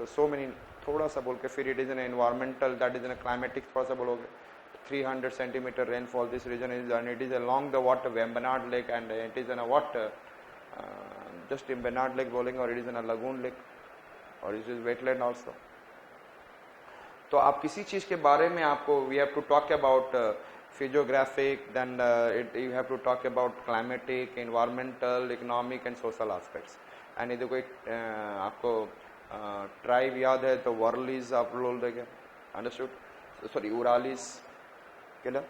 so many, थोड़ा सा बोल के फिर it is an environmental, that is in a climatic, थोड़ा सा बोलोगे 300 centimeter rainfall this region is, and it is along the what Bernard Lake, and it is in a what just in Bernard Lake बोलेंगे, और it is in a lagoon lake, और it is wetland also. तो आप किसी चीज के बारे में आपको we have to talk about physiographic, then you have to talk about climatic, environmental, economic and social aspects. and यदि कोई आपको ट्राइब याद है तो वर्लीज आप बोल देंगे, अंडरस्टूड, सॉरी उरालीज, क्या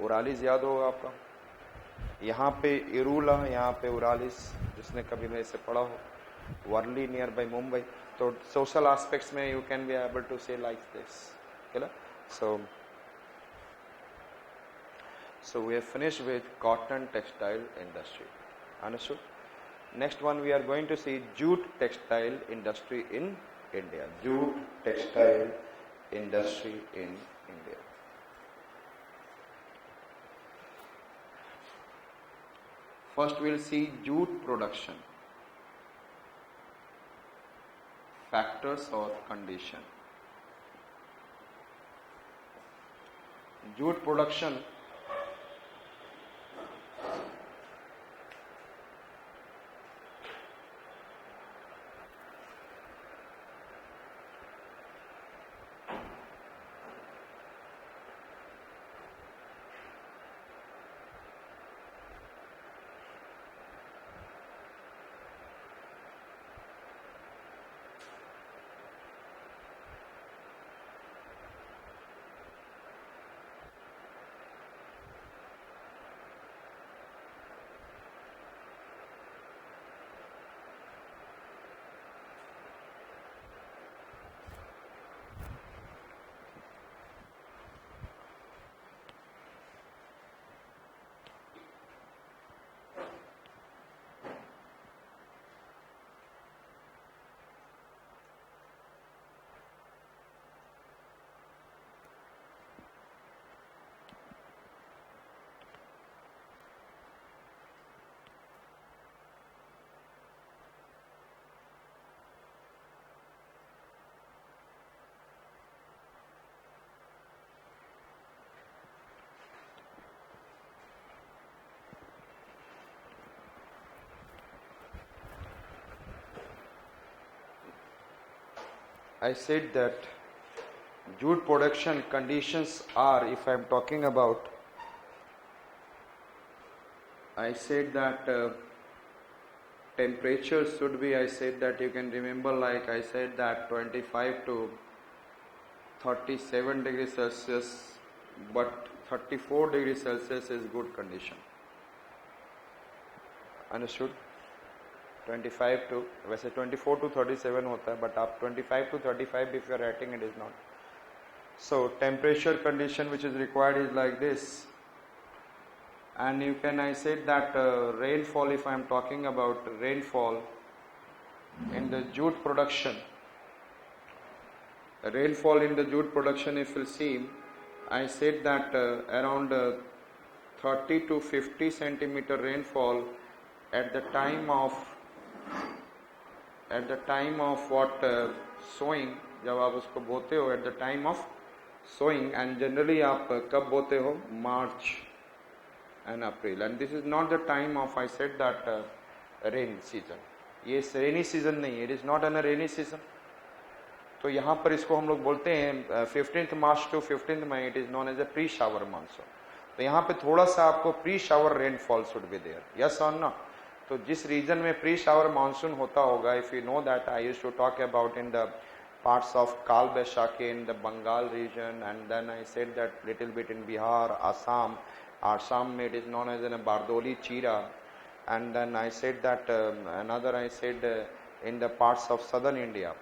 उरालीज याद होगा आपका, यहाँ पे इरूला, यहाँ पे उरालीस, जिसने कभी मेरे से पढ़ा हो, वर्ली नियर बाई मुंबई. तो सोशल एस्पेक्ट्स में you can be able to say like this, क्या. So we have finished with cotton textile industry, understood. Next one we are going to see jute textile industry in India. Jute textile industry in India. First we will see jute production, factors or condition. Jute production I said that jute production conditions are, if I am talking about, I said that temperature should be, I said that you can remember, like I said that 25 to 37 degrees Celsius, but 34 degrees Celsius is good condition. Understood? 25 to, वैसे 24 to 37 होता है, but आप 25 to 35 if you are writing it is not. So temperature condition which is required is like this, and you can, I said that rainfall, if I am talking about rainfall in the jute production, rainfall in the jute production, if you see, I said that around 30 to 50 centimeter rainfall at the time of what sowing, जब आप उसको बोते हो, at the time of sowing, and generally आप कब बोते हो, March and April, and this is not the time of, I said that rain season, ये rainy season नहीं, it is not an rainy season. तो यहाँ पर इसको हम लोग बोलते हैं 15th March to 15th May, it is known as a pre-shower monsoon. तो यहाँ पे थोड़ा सा आपको pre-shower rainfall should be there, yes or no. तो जिस रीजन में प्री शावर मानसून होता होगा, if you know that, I used to talk about in the parts of Kal Baishakhi in the Bengal region, and then I said that little bit in Bihar, Assam में it is known as an Bardoli Cheera, and then I said that another, I said in the parts of southern India.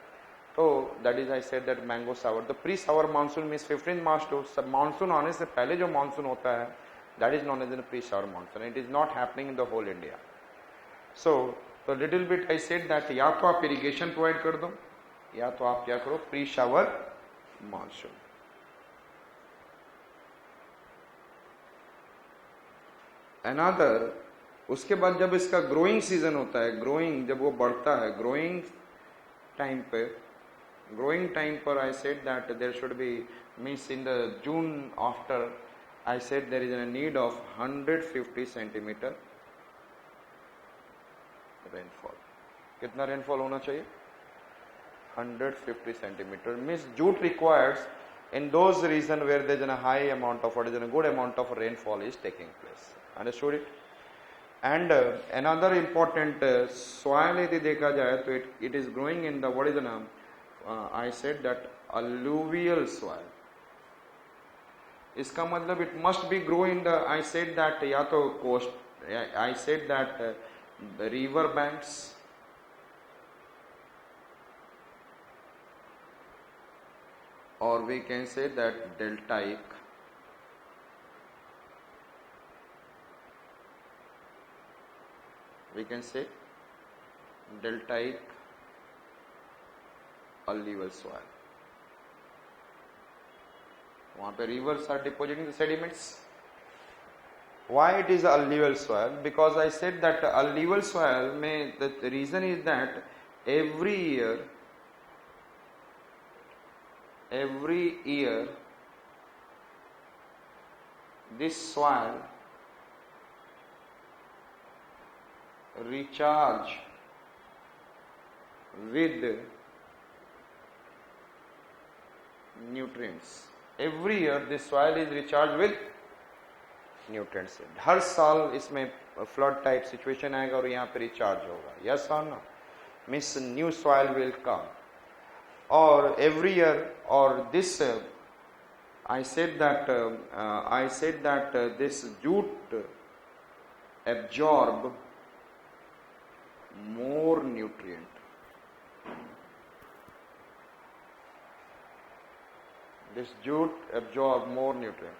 तो that is, I said that mango shower. The pre shower monsoon means 15 March two, monsoon आने से पहले जो monsoon होता है, that is known as an pre shower monsoon. It is not happening in the whole India. So little bit I said that या तो आप irrigation provide कर दो, या तो आप क्या करो, प्री शावर मानसून. अनदर, उसके बाद जब इसका ग्रोइंग सीजन होता है, ग्रोइंग जब वो बढ़ता है, ग्रोइंग टाइम पे growing time per I said that there should be, means in the June after, I said there is a need of 150 centimeter rainfall. कितना rainfall होना चाहिए? 150 centimeter. Means jute requires in those regions where there is a high amount of, or there is a good amount of rainfall is taking place. Understood it? And another important soil यदि देखा जाए तो it is growing in the, what is the name? I said that alluvial soil. इसका मतलब it must be grow in the, I said that या तो coast, I said that the river banks, or we can say that deltaic, we can say deltaic alluvial soil. वहाँ पे rivers are depositing the sediments. Why it is alluvial soil? Because I said that alluvial soil may, the reason is that every year this soil recharge with nutrients. Every year this soil is recharged with nutrients. हर साल इसमें flood type situation आएगा और यहाँ पे recharge होगा. Yes or no? Means new soil will come. Or every year, or this, I said that this jute absorb more nutrient. This jute absorb more nutrient.